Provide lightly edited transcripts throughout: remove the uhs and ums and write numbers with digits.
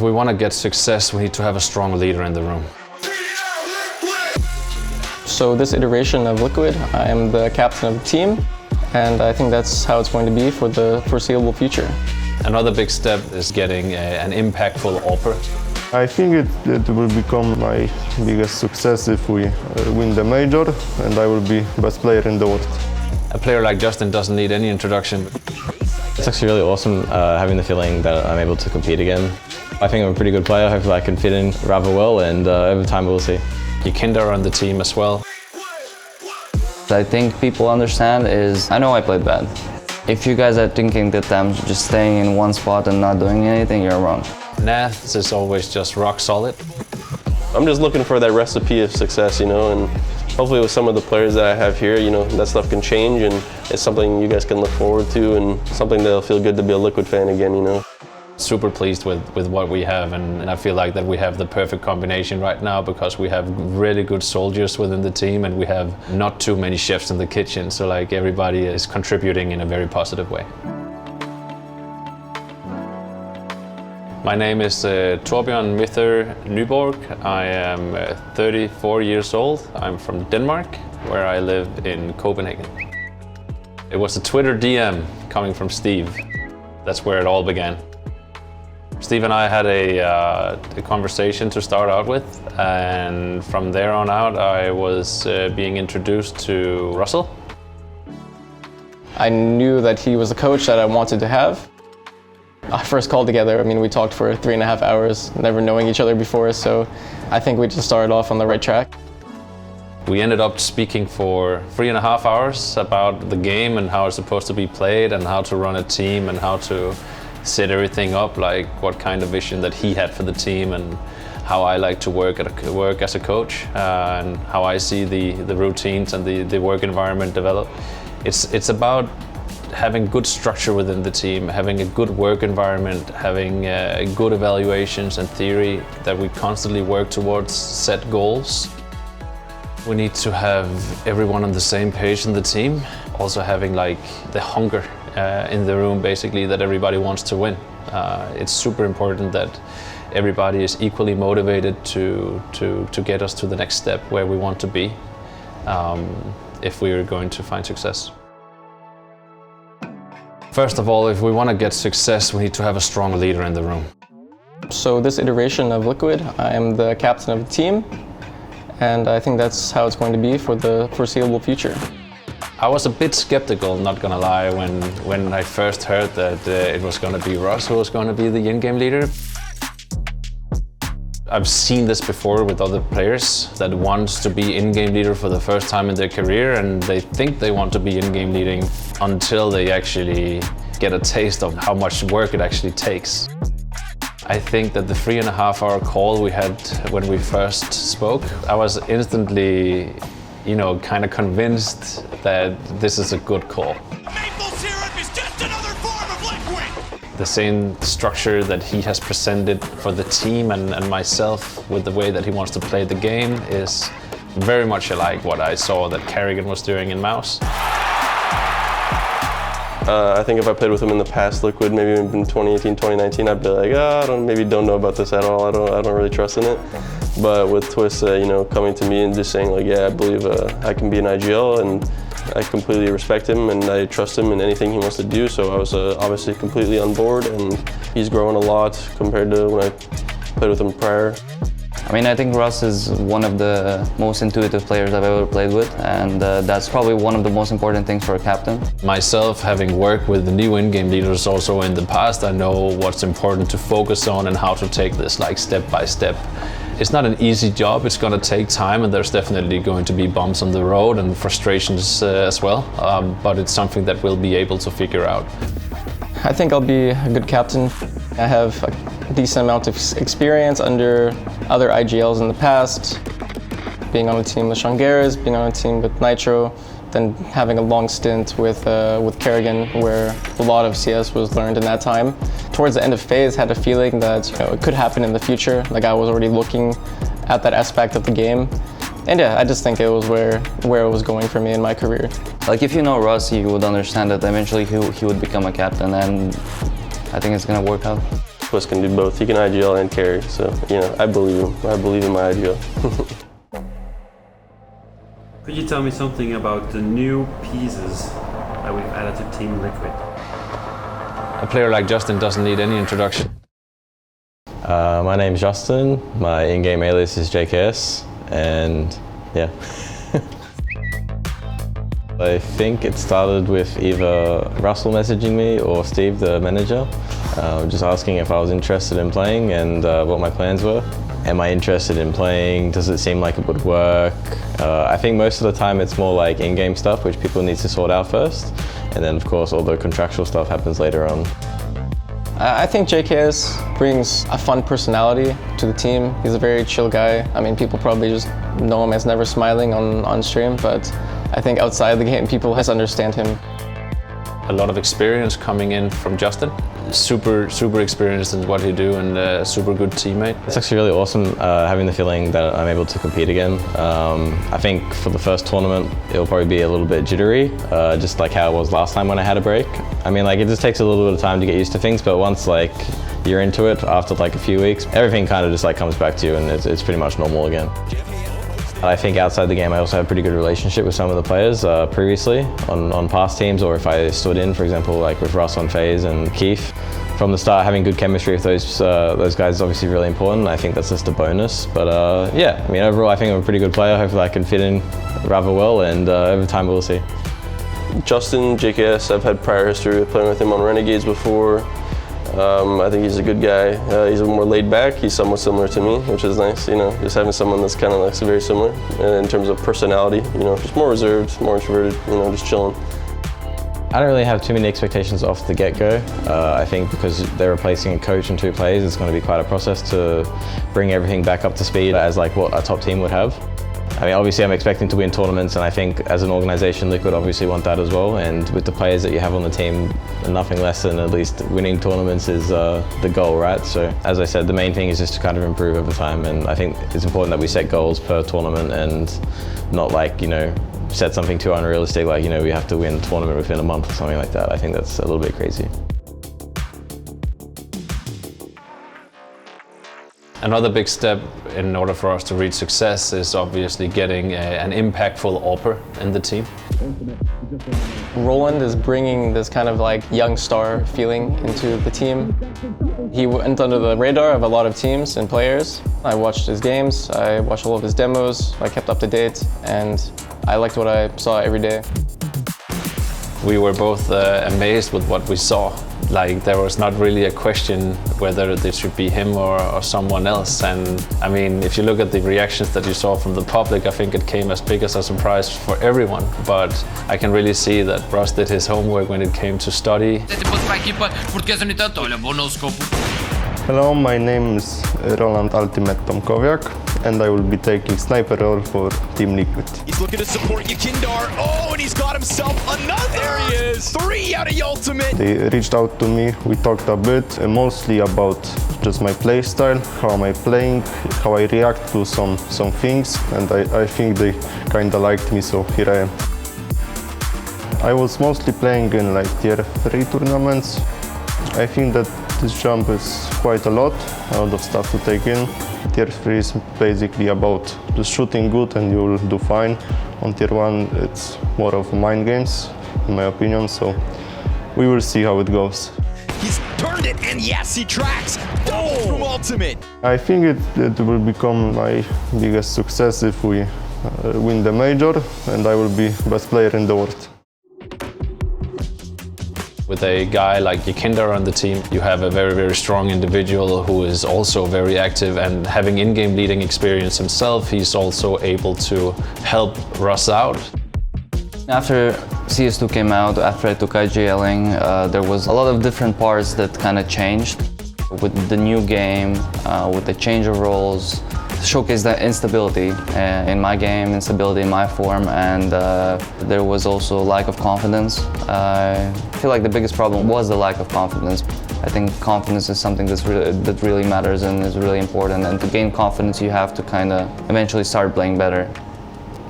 if we want to get success, we need to have a strong leader in the room. So this iteration of Liquid, I am the captain of the team, and I think that's how it's going to be for the foreseeable future. Another big step is getting an impactful offer. I think it will become my biggest success if we win the major, and I will be best player in the world. A player like Justin doesn't need any introduction. It's actually really awesome having the feeling that I'm able to compete again. I think I'm a pretty good player. Hopefully I can fit in rather well, and over time we'll see. YEKINDAR on the team as well. I think people understand is, I know I played bad. If you guys are thinking that I'm just staying in one spot and not doing anything, you're wrong. Twistzz is always just rock solid. I'm just looking for that recipe of success, and hopefully with some of the players that I have here, that stuff can change, and it's something you guys can look forward to, and something that'll feel good to be a Liquid fan again, Super pleased with what we have, and I feel like that we have the perfect combination right now because we have really good soldiers within the team and we have not too many chefs in the kitchen, so like everybody is contributing in a very positive way. My name is Torbjørn Mithr Nyborg. I am 34 years old. I'm from Denmark, where I live in Copenhagen. It was a Twitter DM coming from Steve. That's where it all began. Steve and I had a conversation to start out with, and from there on out I was being introduced to Russell. I knew that he was the coach that I wanted to have. Our first call together, we talked for 3.5 hours, never knowing each other before, so I think we just started off on the right track. We ended up speaking for 3.5 hours about the game and how it's supposed to be played and how to run a team and how to set everything up, like what kind of vision that he had for the team and how I like to work as a coach and how I see the routines and the work environment develop. It's about having good structure within the team, having a good work environment, having good evaluations and theory that we constantly work towards set goals. We need to have everyone on the same page in the team, also having like the hunger in the room, basically, that everybody wants to win. It's super important that everybody is equally motivated to get us to the next step where we want to be if we are going to find success. First of all, if we want to get success, we need to have a strong leader in the room. So this iteration of Liquid, I am the captain of the team, and I think that's how it's going to be for the foreseeable future. I was a bit skeptical, not gonna lie, when I first heard that it was gonna be Russ who was gonna be the in-game leader. I've seen this before with other players that wants to be in-game leader for the first time in their career, and they think they want to be in-game leading until they actually get a taste of how much work it actually takes. I think that the 3.5 hour call we had when we first spoke, I was instantly kind of convinced that this is a good call. Maple syrup is just another form of liquid! The same structure that he has presented for the team and myself with the way that he wants to play the game is very much alike what I saw that Carrigan was doing in Mouse. I think if I played with him in the past Liquid, maybe in 2018, 2019, I'd be like, I don't know about this at all. I don't really trust in it. But with Twistzz, coming to me and just saying like, yeah, I believe I can be an IGL, and I completely respect him and I trust him in anything he wants to do. So I was obviously completely on board, and he's grown a lot compared to when I played with him prior. I think Russ is one of the most intuitive players I've ever played with, and that's probably one of the most important things for a captain. Myself, having worked with the new in-game leaders also in the past, I know what's important to focus on and how to take this like step by step. It's not an easy job, it's going to take time, and there's definitely going to be bumps on the road and frustrations as well, but it's something that we'll be able to figure out. I think I'll be a good captain. I have a decent amount of experience under other IGLs in the past, being on a team with Shangaras, being on a team with Nitro, then having a long stint with Carrigan, where a lot of CS was learned in that time. Towards the end of phase, had a feeling that it could happen in the future. Like I was already looking at that aspect of the game. And yeah, I just think it was where it was going for me in my career. Like if you know Russ, you would understand that eventually he would become a captain, and I think it's gonna work out. Twistzz can do both. He can IGL and carry. So, I believe him. I believe in my IGL. Could you tell me something about the new pieces that we've added to Team Liquid? A player like Justin doesn't need any introduction. My name's Justin. My in-game alias is JKS, and yeah. I think it started with either Russell messaging me or Steve, the manager, just asking if I was interested in playing and what my plans were. Am I interested in playing? Does it seem like it would work? I think most of the time it's more like in-game stuff, which people need to sort out first. And then of course all the contractual stuff happens later on. I think JKS brings a fun personality to the team. He's a very chill guy. I mean, people probably just know him as never smiling on stream, but I think outside the game, people understand him. A lot of experience coming in from Justin. Super experienced in what he do and a super good teammate. It's actually really awesome having the feeling that I'm able to compete again. I think for the first tournament, it'll probably be a little bit jittery, just like how it was last time when I had a break. I mean, like, it just takes a little bit of time to get used to things, but once like you're into it after like a few weeks, everything kind of just like comes back to you and it's pretty much normal again. I think outside the game I also have a pretty good relationship with some of the players previously on past teams, or if I stood in, for example, like with Russ on FaZe and Keith. From the start, having good chemistry with those guys is obviously really important. I think that's just a bonus. But yeah, I mean, overall I think I'm a pretty good player. Hopefully I can fit in rather well, and over time we'll see. Justin, JKS, I've had prior history with playing with him on Renegades before. I think he's a good guy. He's more laid back. He's somewhat similar to me, which is nice. Just having someone that's kind of like very similar in terms of personality. Just more reserved, more introverted. Just chilling. I don't really have too many expectations off the get-go. I think because they're replacing a coach and 2 players, it's going to be quite a process to bring everything back up to speed as like what a top team would have. I mean, obviously I'm expecting to win tournaments, and I think as an organization, Liquid obviously want that as well. And with the players that you have on the team, nothing less than at least winning tournaments is the goal, right? So as I said, the main thing is just to kind of improve over time. And I think it's important that we set goals per tournament and not like, set something too unrealistic, like, we have to win a tournament within a month or something like that. I think that's a little bit crazy. Another big step in order for us to reach success is obviously getting an impactful AWPer in the team. Roland is bringing this kind of like young star feeling into the team. He went under the radar of a lot of teams and players. I watched his games, I watched all of his demos, I kept up to date, and I liked what I saw every day. We were both amazed with what we saw. Like, there was not really a question whether this should be him or someone else. And I mean, if you look at the reactions that you saw from the public, I think it came as big as a surprise for everyone. But I can really see that Russ did his homework when it came to study. Hello, my name is Roland Ultimate Tomkowiak, and I will be taking sniper role for Team Liquid. He's looking to support YEKINDAR. Oh, and he's got himself another. There he is. 3 out of the ultimate. They reached out to me, we talked a bit, mostly about just my play style, how am I playing, how I react to some things, and I think they kinda liked me, so here I am. I was mostly playing in like tier 3 tournaments. I think that this jump is quite a lot of stuff to take in. Tier 3 is basically about just shooting good and you'll do fine. On tier 1 it's more of mind games, in my opinion, so we will see how it goes. He's turned it, and yes, he tracks. Double from ultimate. I think it will become my biggest success if we win the major, and I will be best player in the world. With a guy like YEKINDAR on the team, you have a very strong individual who is also very active, and having in-game leading experience himself, he's also able to help Russ out. After CS2 came out, after I took IGLing, there was a lot of different parts that kind of changed. With the new game, with the change of roles, showcased that instability in my game, instability in my form, and there was also lack of confidence. I feel like the biggest problem was the lack of confidence. I think confidence is something that really matters and is really important, and to gain confidence you have to kind of eventually start playing better.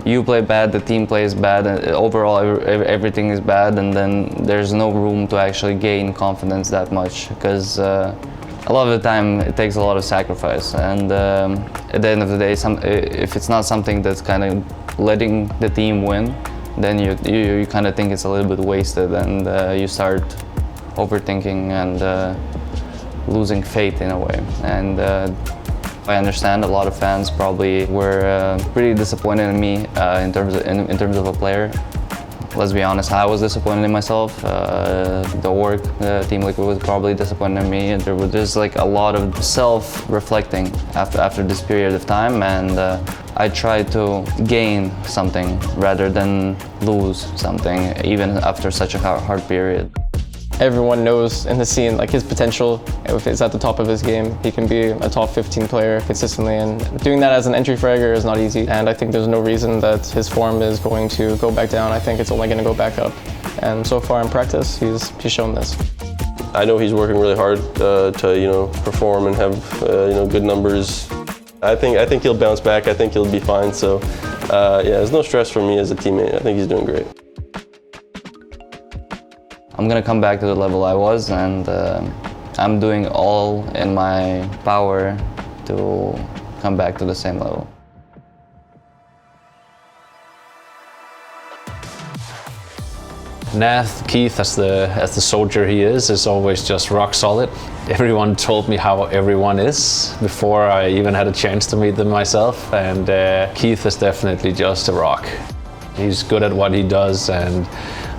You play bad, the team plays bad, and overall everything is bad, and then there's no room to actually gain confidence that much, because a lot of the time it takes a lot of sacrifice, and at the end of the day, if it's not something that's kind of letting the team win, then you kind of think it's a little bit wasted, and you start overthinking and losing faith in a way. And I understand a lot of fans probably were pretty disappointed in me in terms of a player. Let's be honest, I was disappointed in myself. The org, Team Liquid was probably disappointed in me, and there was just like a lot of self-reflecting after this period of time, and I tried to gain something rather than lose something, even after such a hard period. Everyone knows in the scene like his potential. If it's at the top of his game, he can be a top 15 player consistently, and doing that as an entry fragger is not easy. And I think there's no reason that his form is going to go back down. I think it's only going to go back up. And so far in practice, he's shown this. I know he's working really hard to perform and have good numbers. I think he'll bounce back. I think he'll be fine. So yeah, there's no stress for me as a teammate. I think he's doing great. I'm gonna come back to the level I was, and I'm doing all in my power to come back to the same level. Keith, as the soldier he is always just rock solid. Everyone told me how everyone is before I even had a chance to meet them myself, and Keith is definitely just a rock. He's good at what he does, and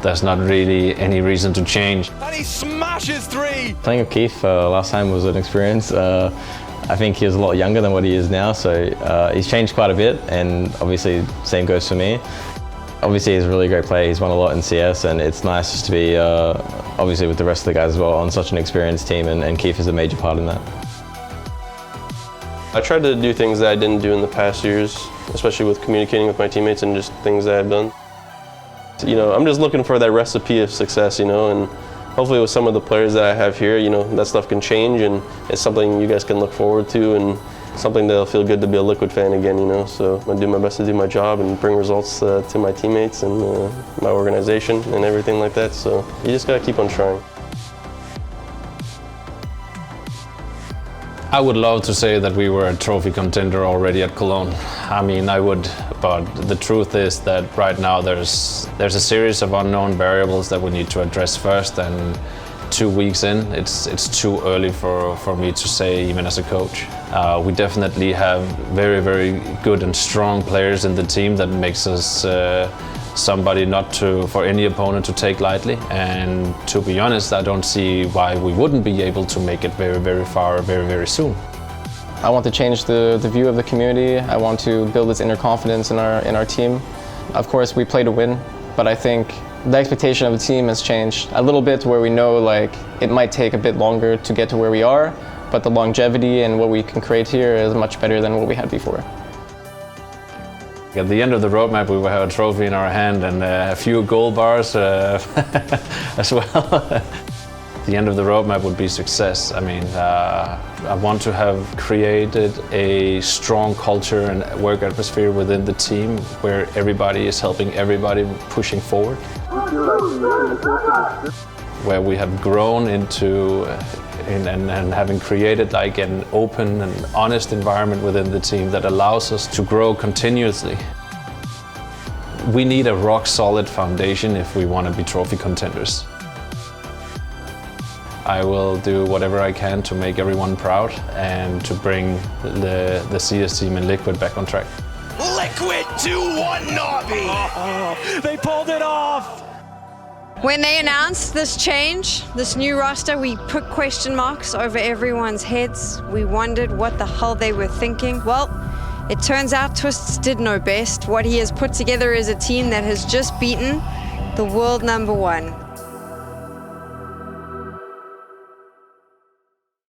there's not really any reason to change. And he smashes three! Playing with Keith last time was an experience. I think he was a lot younger than what he is now, so he's changed quite a bit, and obviously same goes for me. Obviously he's a really great player, he's won a lot in CS, and it's nice just to be, obviously with the rest of the guys as well, on such an experienced team, and Keith is a major part in that. I tried to do things that I didn't do in the past years, especially with communicating with my teammates and just things that I've done. I'm just looking for that recipe of success, and hopefully with some of the players that I have here, that stuff can change, and it's something you guys can look forward to, and something that'll feel good to be a Liquid fan again, So I'm gonna do my best to do my job and bring results to my teammates and my organization and everything like that. So you just gotta keep on trying. I would love to say that we were a trophy contender already at Cologne. I mean, I would, but the truth is that right now there's a series of unknown variables that we need to address first, and 2 weeks in, it's too early for me to say, even as a coach. We definitely have very, very good and strong players in the team that makes us somebody for any opponent to take lightly, and to be honest, I don't see why we wouldn't be able to make it very, very far very, very soon. I want to change the view of the community. I want to build this inner confidence in our team. Of course, we play to win, but I think the expectation of the team has changed a little bit, where we know like it might take a bit longer to get to where we are, but the longevity and what we can create here is much better than what we had before. At the end of the roadmap, we will have a trophy in our hand and a few gold bars as well. The end of the roadmap would be success. I mean, I want to have created a strong culture and work atmosphere within the team where everybody is helping everybody pushing forward. Where we have grown into and having created like an open and honest environment within the team that allows us to grow continuously. We need a rock solid foundation if we want to be trophy contenders. I will do whatever I can to make everyone proud and to bring the CS team and Liquid back on track. Liquid 2-1 Nobby! Oh, they pulled it off! When they announced this change, this new roster, we put question marks over everyone's heads. We wondered what the hell they were thinking. Well, it turns out Twistzz did know best. What he has put together is a team that has just beaten the world #1.